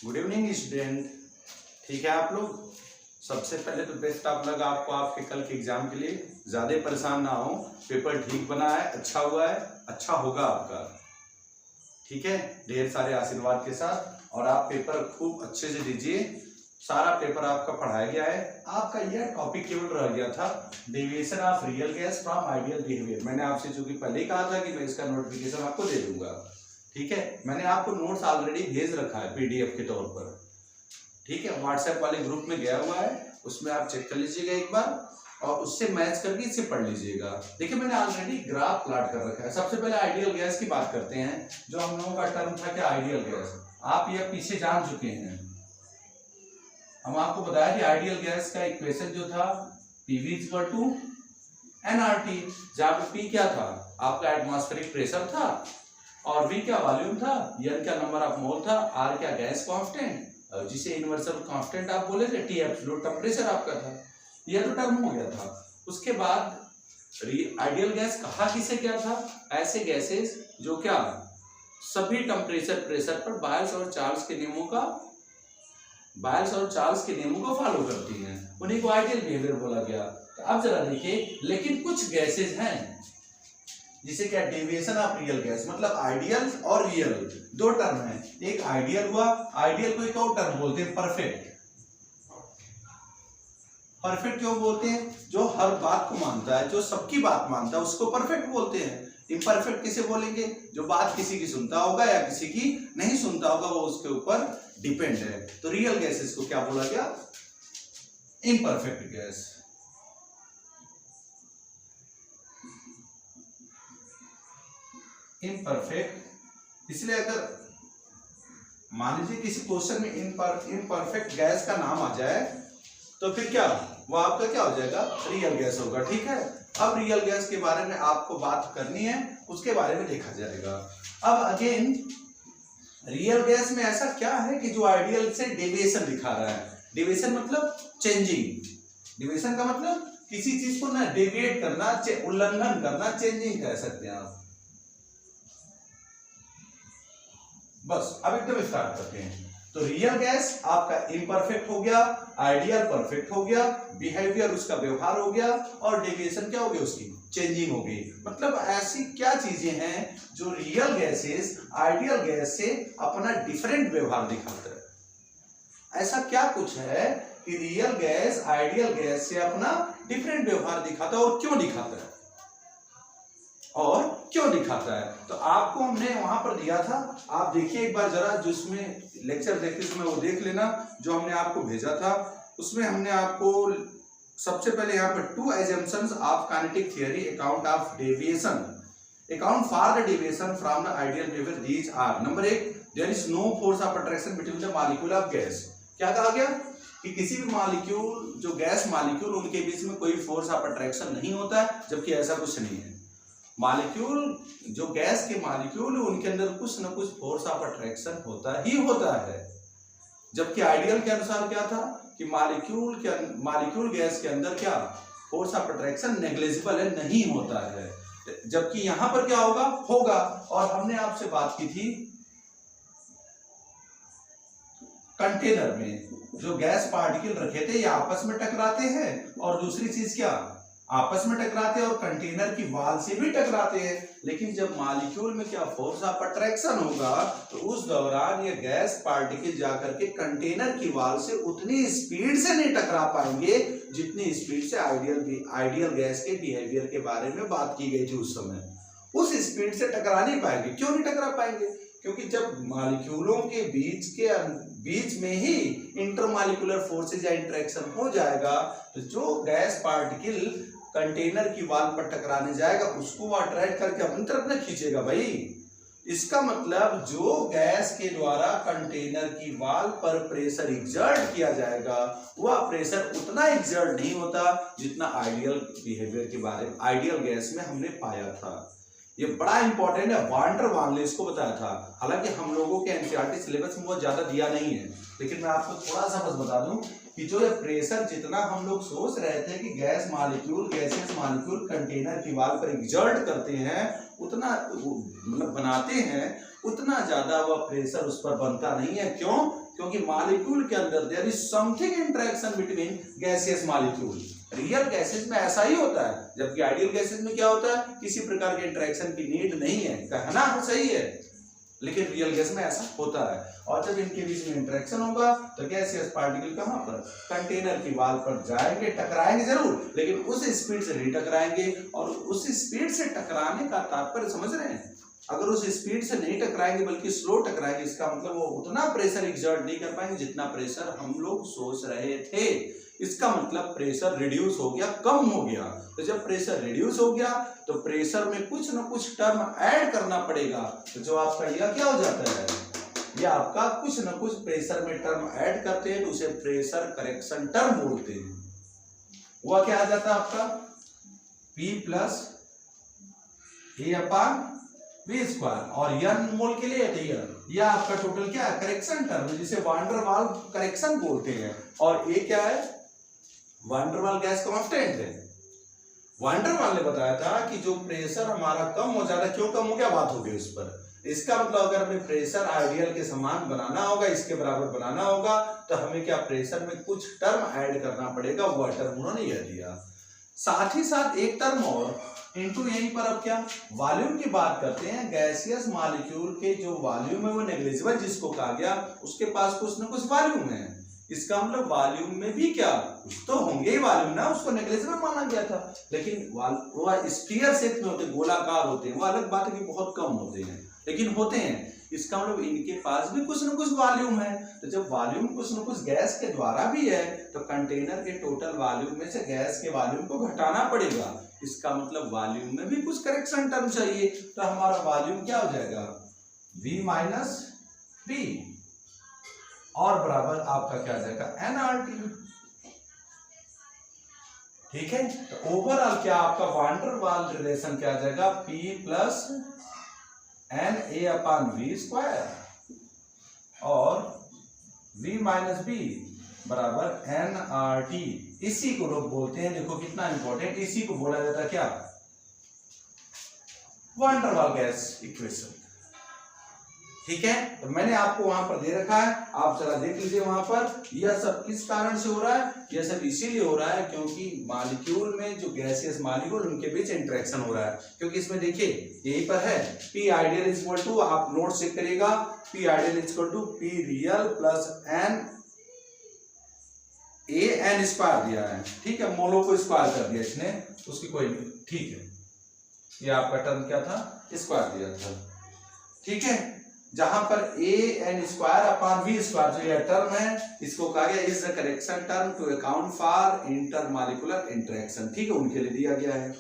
Good evening student. ठीक है आप लोग। सबसे पहले तो बेस्ट ऑफ लक आपको आपके कल के एग्जाम के लिए। ज़्यादा परेशान ना हो, पेपर ठीक बना है, अच्छा हुआ है, अच्छा होगा आपका। ठीक है, ढेर सारे आशीर्वाद के साथ और आप पेपर खूब अच्छे से दीजिए। सारा पेपर आपका पढ़ाया गया है। आपका यह टॉपिक केवल रह गया था deviation of real gas from ideal behaviour. मैंने आपसे चूंकि पहले ही कहा था कि मैं इसका नोटिफिकेशन आपको दे दूंगा। ठीक है, मैंने आपको नोट्स ऑलरेडी भेज रखा है पीडीएफ के तौर पर। ठीक है, व्हाट्सएप वाले ग्रुप में गया हुआ है, उसमें आप चेक कर लीजिएगा एक बार और उससे मैच करके इसे पढ़ लीजिएगा। देखिए मैंने ऑलरेडी ग्राफ प्लॉट कर रखा है। सबसे पहले आइडियल गैस की बात करते हैं, जो हम लोगों का टर्म था क्या आइडियल गैस। आप यह पीछे जान चुके हैं। हम आपको बताया कि आइडियल गैस का इक्वेशन जो था PV = nRT, जहां पे P क्या था आपका एटमॉस्फेरिक प्रेशर था और V क्या वॉल्यूम था, N क्या नंबर ऑफ मोल था, R क्या गैस कांस्टेंट, जिसे यूनिवर्सल कांस्टेंट आप बोले थे, T एब्सोल्यूट टेम्परेचर आपका था। यह तो टर्म हो गया था। उसके बाद आइडियल गैस कहा किसे क्या था, ऐसे गैसेस जो क्या सभी टेम्परेचर प्रेशर पर बायल्स और चार्ल्स के नियमों को फॉलो करती हैं, उन्हीं को आइडियल बिहेवियर बोला गया। तो अब जरा देखिए, लेकिन कुछ गैसेज हैं जिसे क्या डेविएशन ऑफ रियल गैस, मतलब आइडियल और रियल दो टर्म है। एक आइडियल हुआ, आइडियल को एक और टर्म बोलते हैं परफेक्ट। परफेक्ट क्यों बोलते हैं? जो हर बात को मानता है, जो सबकी बात मानता है उसको परफेक्ट बोलते हैं। इम्परफेक्ट किसे बोलेंगे? जो बात किसी की सुनता होगा या किसी की नहीं सुनता होगा, वो उसके ऊपर डिपेंड है। तो रियल गैसेस को क्या बोला गया? Imperfect gas. इम्परफेक्ट इसलिए अगर मान लीजिए किसी क्वेश्चन में इम्परफेक्ट गैस का नाम आ जाए तो फिर क्या वो आपका क्या हो जाएगा? रियल गैस होगा। ठीक है, अब रियल गैस के बारे में आपको बात करनी है, उसके बारे में देखा जाएगा। अब अगेन रियल गैस में ऐसा क्या है कि जो आइडियल से डेविएशन दिखा रहा है। डेविएशन मतलब चेंजिंग। डेविएशन का मतलब किसी चीज को ना डेविएट करना, उल्लंघन करना, चेंजिंग कह सकते हैं आप। बस अब एकदम स्टार्ट करते हैं। तो रियल गैस आपका इम्परफेक्ट हो गया, आइडियल परफेक्ट हो गया, बिहेवियर उसका व्यवहार हो गया और डेविएशन क्या हो गया? उसकी चेंजिंग हो गई। मतलब ऐसी क्या चीजें हैं जो रियल गैसेस आइडियल गैस से अपना डिफरेंट व्यवहार दिखाता है। ऐसा क्या कुछ है कि रियल गैस आइडियल गैस से अपना डिफरेंट व्यवहार दिखाता है और क्यों दिखाता है? तो आपको हमने वहां पर दिया था, आप देखिए एक बार जरा, जिसमें लेक्चर देखते समय वो देख लेना जो हमने आपको भेजा था। उसमें हमने आपको सबसे पहले यहाँ पर 2 assumptions of kinetic theory account of deviation, account for the deviation from the ideal behaviour. These are, number 1, there is no force of attraction between the molecule of gas. क्या कहा गया कि किसी भी मॉलिक्यूल, जो गैस मॉलिक्यूल, उनके बीच में कोई फोर्स ऑफ अट्रैक्शन नहीं होता है, जबकि ऐसा कुछ नहीं है। मॉलिक्यूल, जो गैस के मॉलिक्यूल, उनके अंदर कुछ ना कुछ फोर्स ऑफ अट्रैक्शन होता है। जबकि आइडियल के अनुसार क्या था कि मॉलिक्यूल गैस के अंदर क्या फोर्स ऑफ अट्रैक्शन नेग्लिजिबल है, नहीं होता है। जबकि यहां पर क्या होगा। और हमने आपसे बात की थी कंटेनर में जो गैस पार्टिकल रखे थे, ये आपस में टकराते हैं और दूसरी चीज क्या, आपस में टकराते हैं और कंटेनर की वॉल से भी टकराते हैं। लेकिन जब मॉलिक्यूल में क्या फोर्स ऑफ अट्रैक्शन होगा तो उस दौरान ये गैस पार्टिकल जाकर के कंटेनर की वॉल से उतनी स्पीड से नहीं टकरा पाएंगे जितनी स्पीड से आइडियल गैस के बिहेवियर के बारे में बात की गई थी उस समय। उस स्पीड से टकरा नहीं पाएंगे। क्यों नहीं टकरा पाएंगे? क्योंकि जब मॉलिक्यूलों के बीच में ही इंटरमॉलिक्यूलर फोर्सेज या इंटरेक्शन हो जाएगा तो जो गैस पार्टिकल कंटेनर की वॉल पर टकराने जाएगा उसको वो अट्रैक्ट करके अपनी तरफ न खींचेगा भाई। इसका मतलब जो गैस के द्वारा कंटेनर की वॉल पर प्रेशर एग्जर्ट किया जाएगा वह प्रेशर उतना एग्जर्ट नहीं होता जितना आइडियल बिहेवियर के बारे में आइडियल गैस में हमने पाया था। ये बड़ा इंपॉर्टेंट है। वान डर वाल्स को बताया था, हालांकि हम लोगों के एनसीईआरटी सिलेबस में वो ज्यादा दिया नहीं है, लेकिन मैं आपको थोड़ा सा बस बता दूं कि जो ये प्रेशर जितना हम लोग सोच रहे थे कि गैसेस मॉलिक्यूल कंटेनर की वॉल पर एग्जर्ट करते हैं, उतना मतलब बनाते हैं उतना ज्यादा वह प्रेशर उस पर बनता नहीं है। क्यों? क्योंकि मॉलिक्यूल के अंदर there is something interaction between gaseous molecule. Real gases में ऐसा ही होता है, जबकि आइडियल गैसेस में क्या होता है, किसी प्रकार के इंटरेक्शन की नीड नहीं है। कहना सही है, लेकिन रियल गैस में ऐसा होता है। और जब इनके बीच में इंटरेक्शन होगा तो गैसियस पार्टिकल कहां पर, कंटेनर की वॉल पर जाएंगे, टकराएंगे जरूर, लेकिन उस स्पीड से नहीं टकराएंगे। और उस स्पीड से टकराने का तात्पर्य समझ रहे हैं, अगर उस स्पीड से नहीं टकराएंगे बल्कि स्लो टकराएंगे, इसका मतलब वो उतना प्रेशर एक्सर्ट नहीं कर पाएंगे जितना प्रेशर हम लोग सोच रहे थे। इसका मतलब प्रेशर रिड्यूस हो गया, कम हो गया। तो जब प्रेशर रिड्यूस हो गया तो प्रेशर में कुछ ना कुछ टर्म ऐड करना पड़ेगा। तो जो आपका यह क्या हो जाता है, ये आपका कुछ ना कुछ प्रेशर में टर्म ऐड करते हैं तो उसे प्रेशर करेक्शन टर्म बोलते हैं। वह क्या आ जाता है आपका P plus A upon V square, और n मोल के लिए यह आपका टोटल क्या है, करेक्शन टर्म, जिसे वान डेर वाल्स करेक्शन बोलते हैं। और A क्या है, वान डेर वाल्स गैस कांस्टेंट है। वान डेर वाल्स ने बताया था कि जो प्रेशर हमारा कम हो जाता है, क्यों कम हो गया, बात हो गई उस पर। इसका मतलब अगर हमें प्रेशर आइडियल के समान बनाना होगा, इसके बराबर बनाना होगा, तो हमें क्या प्रेशर में कुछ टर्म ऐड करना पड़ेगा। वह टर्म उन्होंने यह दिया। साथ ही साथ एक टर्म और इनटू, यहीं पर अब क्या वॉल्यूम की बात करते हैं। गैसियस मॉलिक्यूल के जो वॉल्यूम है वो नेग्लिजिबल जिसको कहा गया, उसके पास कुछ ना कुछ वॉल्यूम है। इसका मतलब वॉल्यूम में भी क्या कुछ तो होंगे ही वॉल्यूम ना, उसको नेग्लिजिबल माना गया था। लेकिन वो स्फीयर शेप में होते, गोलाकार होते हैं, वो अलग बात है कि बहुत कम होते हैं, लेकिन होते हैं। इसका मतलब इनके पास भी कुछ ना कुछ वॉल्यूम है। तो जब वॉल्यूम कुछ ना कुछ गैस के द्वारा भी है तो कंटेनर के टोटल वॉल्यूम में से गैस के वॉल्यूम को घटाना पड़ेगा। इसका मतलब वॉल्यूम में भी कुछ करेक्शन टर्म चाहिए। तो हमारा वॉल्यूम क्या हो जाएगा, V माइनस P, और बराबर आपका क्या आ जाएगा, nRT। ठीक है, तो ओवरऑल क्या आपका वान डेर वाल्स रिलेशन क्या आ जाएगा, P प्लस NA अपान V स्क्वायर, और V माइनस B बराबर nRT। इसी को लोग बोलते हैं, देखो कितना इंपॉर्टेंट, इसी को बोला जाता है क्या, वान डेर वाल्स गैस इक्वेशन। ठीक है, तो मैंने आपको वहां पर दे रखा है, आप जरा देख लीजिए वहां पर। यह सब किस कारण से हो रहा है, यह सब इसीलिए हो रहा है क्योंकि मॉलिक्यूल में जो गैसियस मॉलिक्यूल उनके बीच इंटरेक्शन हो रहा है। क्योंकि इसमें देखिए यहीं पर है P ideal is equal to, आप नोट चेक करिएगा, P ideal is equal to P real plus n A n square दिया है। ठीक है, मोलो को स्क्वायर कर दिया इसने, उसकी कोई नहीं। ठीक है, ये आपका टर्म क्या था, स्क्वायर दिया था। ठीक है, जहां पर A n square upon V square जो यह टर्म है, इसको कहा गया is the correction term to account for intermolecular interaction. ठीक है, उनके लिए दिया गया है।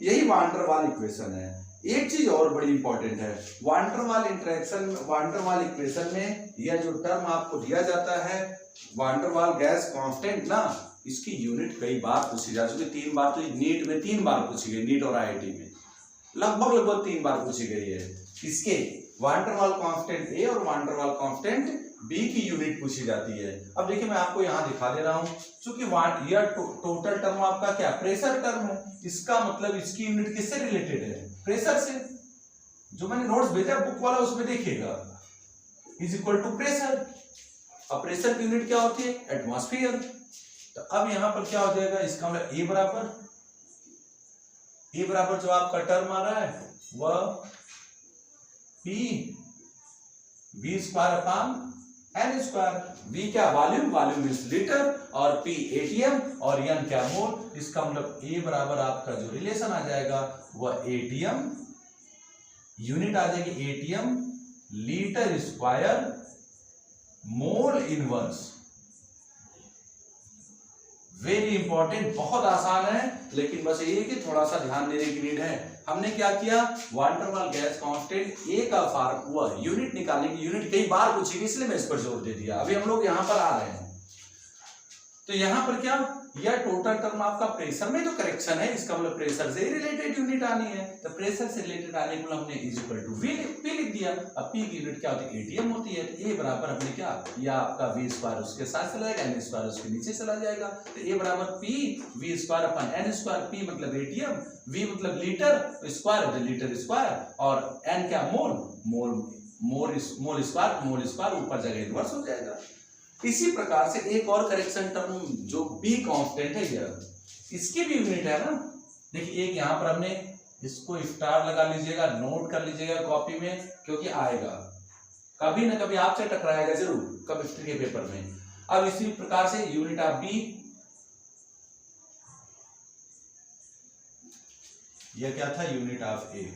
यही वान डेर वाल्स इक्वेशन है। एक चीज और बड़ी इंपॉर्टेंट है, वान डेर वाल्स इंटरेक्शन, वान डेर वाल्स इक्वेशन में यह जो टर्म आपको दिया जाता है वान डेर वाल्स गैस कांस्टेंट ना, इसकी यूनिट कई बार पूछी जा चुकी, 3 बार तो नीट में 3 बार पूछी गई, नीट और IIT में लगभग 3 बार पूछी गई है। इसके वान डेर वाल्स कांस्टेंट A और वान डेर वाल्स कांस्टेंट B की यूनिट पूछी जाती है। अब देखिए मैं आपको यहाँ दिखा दे रहा हूँ, चूंकि यह टोटल टर्म आपका क्या प्रेशर टर्म है, इसका मतलब इसकी यूनिट किससे रिलेटेड है, प्रेशर से। जो मैंने नोट्स भेजा बुक वाला उसमें देखिएगा, इज इक्वल टू प्रेशर। अब प्रेशर की यूनिट क्या होती है, एटमॉस्फेयर। तो अब यहाँ पर क्या हो जाएगा, इसका मतलब A बराबर जो आपका टर्म आ रहा है वह P V square upon N square. V क्या वॉल्यूम, वॉल्यूम मींस लीटर, और P ATM, और N क्या मोल। इसका मतलब A बराबर आपका जो रिलेशन आ जाएगा वह ATM, यूनिट आ जाएगी ATM litre square mole inverse. Very important, बहुत आसान है, लेकिन बस ये कि थोड़ा सा ध्यान देने की नीड है। हमने क्या किया, van der Waals gas constant A का फार्मूला यूनिट निकालने की, यूनिट कई बार पूछी गई इसलिए मैं इस पर जोर दे दिया। अभी हम लोग यहां पर आ रहे हैं। तो यहाँ पर क्या, यह टोटल टर्म आपका प्रेशर में तो करेक्शन है, इसका मतलब प्रेशर से रिलेटेड यूनिट आनी है, तो प्रेशर से रिलेटेड आने को हमने इज इक्वल टू पी लिख दिया। अब पी की यूनिट क्या होती है, एटीएम होती है, तो ए बराबर हमने क्या, या आपका वी स्क्वायर उसके साथ चला जाएगा, एन स्क्वायर उसके नीचे चला जाएगा, तो ए बराबर P V square upon n square, P मतलब एटीएम, वी मतलब लीटर, स्क्वायर लीटर स्क्वायर, और एन क्या मोल, मोल स्क्वायर ऊपर जगह इनवर्स हो जाएगा। इसी प्रकार से एक और करेक्शन टर्म जो बी कांस्टेंट है, यह इसकी भी यूनिट है ना। देखिए एक यहाँ पर हमने इसको स्टार लगा लीजिएगा, नोट कर लीजिएगा कॉपी में, क्योंकि आएगा कभी ना कभी आपसे टकराएगा जरूर केमिस्ट्री के पेपर में। अब इसी प्रकार से यूनिट ऑफ बी, यह क्या था, यूनिट ऑफ ए।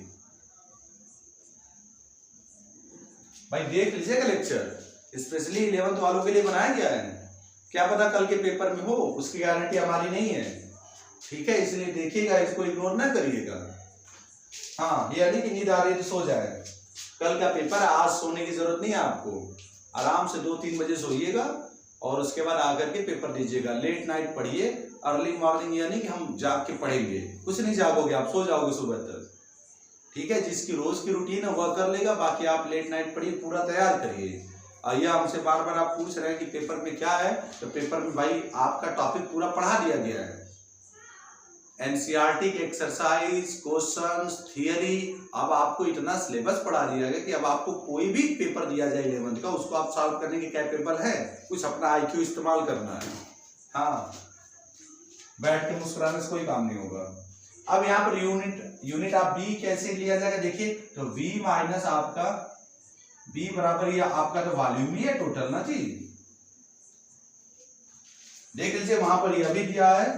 भाई देख लीजिएगा लेक्चर, स्पेशली 11th वालों के लिए बनाया गया है, क्या पता कल के पेपर में हो, उसकी गारंटी हमारी नहीं है, ठीक है, इसलिए देखिएगा, इसको इग्नोर ना करिएगा। हाँ, ये नहीं कि नींद आ रही है तो सो जाए, कल का पेपर है, आज सोने की जरूरत नहीं है आपको, आराम से 2-3 बजे सोइएगा और उसके बाद आकर के पेपर दीजिएगा। लेट नाइट पढ़िए, अर्ली मॉर्निंग यानी कि हम जाग के पढ़ेंगे, कुछ नहीं जागोगे आप, सो जाओगे सुबह तक, ठीक है। जिसकी रोज की रूटीन है वह कर लेगा, बाकी आप लेट नाइट पढ़िए, पूरा तैयार करिए। आइए, हमसे बार बार आप पूछ रहे हैं कि पेपर में क्या है, तो पेपर में भाई आपका टॉपिक पूरा पढ़ा दिया गया है, एनसीईआरटी के एक्सरसाइज, क्वेश्चंस, थियरी, अब आपको इतना सिलेबस पढ़ा दिया गया कि अब आपको कोई भी पेपर दिया जाए 11th का, उसको आप सॉल्व करने के कैपेबल है, कुछ अपना आईक्यू इस्तेमाल करना है। हाँ, बैठ के मुस्कुराने से कोई काम नहीं होगा। अब यहाँ पर यूनिट ऑफ बी कैसे लिया जाएगा, देखिए, तो v माइनस आपका b बराबर, या आपका तो वॉल्यूम ही है टोटल ना जी, देख लीजिए वहां पर यह भी दिया है,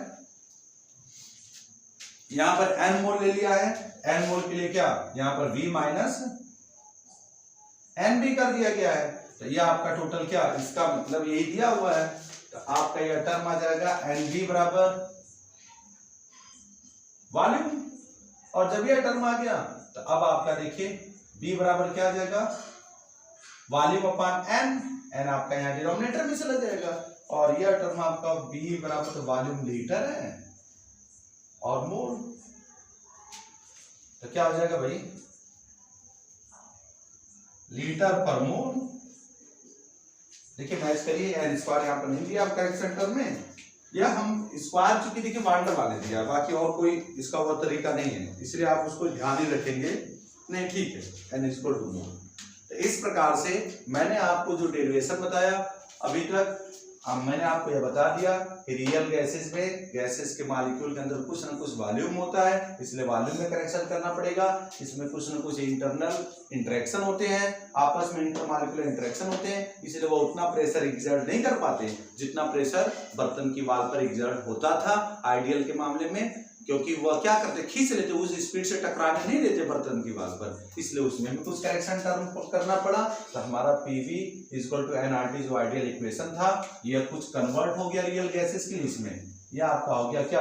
यहां पर n मोल ले लिया है, n मोल के लिए क्या, यहां पर v माइनस n भी कर दिया गया है, तो यह आपका टोटल क्या, इसका मतलब यही दिया हुआ है, तो आपका यह टर्म आ जाएगा nv बराबर वॉल्यूम। और जब यह टर्म आ गया तो अब आपका देखिए b बराबर क्या आ जाएगा, वॉल्यूम अपॉन n आपका यहाँ डिनोमिनेटर में चला जाएगा, और यह टर्म आपका b बराबर तो वॉल्यूम लीटर है और मोल, तो क्या हो जाएगा भाई, लीटर पर मोल। देखिए मैच करिए, एन स्क्वायर यहाँ पर नहीं दिया आपका करेक्शन टर्म में, या हम स्क्वायर चूंकि देखिए वांडर वाले दिया, बाकी और कोई इसका वो तरीका नहीं है, इसलिए आप उसको ध्यान ही रखेंगे, नहीं ठीक है, एन इक्वल टू मोल। तो इस प्रकार से मैंने आपको जो डेरिवेशन बताया अभी तक, अब मैंने आपको यह बता दिया कि रियल गैसेस में, गैसेस के मॉलिक्यूल के अंदर कुछ ना कुछ वॉल्यूम होता है, इसलिए वॉल्यूम में करेक्शन करना पड़ेगा। इसमें कुछ ना कुछ इंटरनल इंटरेक्शन होते हैं, आपस में इंटरमॉलिक्यूलर इंटरेक्शन होते हैं, इसलिए वो उतना प्रेशर एग्जर्ट नहीं कर पाते जितना प्रेशर बर्तन की वाल पर एग्जर्ट होता था आइडियल के मामले में, क्योंकि वह क्या करते, खींच लेते, उस स्पीड से टकराने नहीं देते बर्तन की वाल पर, इसलिए उसमें भी कुछ करेक्शन टर्म करना पड़ा। तो हमारा पीवी इक्वल टू एनआरटी जो आइडियल इक्वेशन था, यह कुछ कन्वर्ट हो गया रियल गैसेस के लिए, इसमें यह आपका हो गया क्या,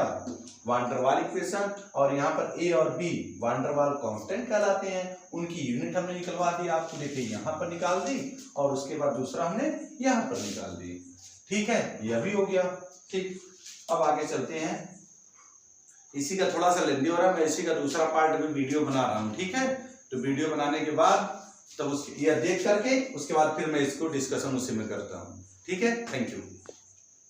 वान डर वाल इक्वेशन, और यहाँ पर ए और बी वान डर वाल कांस्टेंट कहलाते हैं, उनकी यूनिट हमने निकलवा दी आपको, देखिए यहाँ पर निकाल दी, और उसके बाद दूसरा हमने यहाँ पर निकाल दी, ठीक है, यह भी हो गया। ठीक, अब आगे चलते हैं, इसी का थोड़ा सा लेंदी हो रहा है, मैं इसी का दूसरा पार्ट भी वीडियो बना रहा हूँ, ठीक है, तो वीडियो बनाने के बाद तब उसके यह देख करके उसके बाद फिर मैं इसको डिस्कशन उसी में करता हूँ, ठीक है, थैंक यू।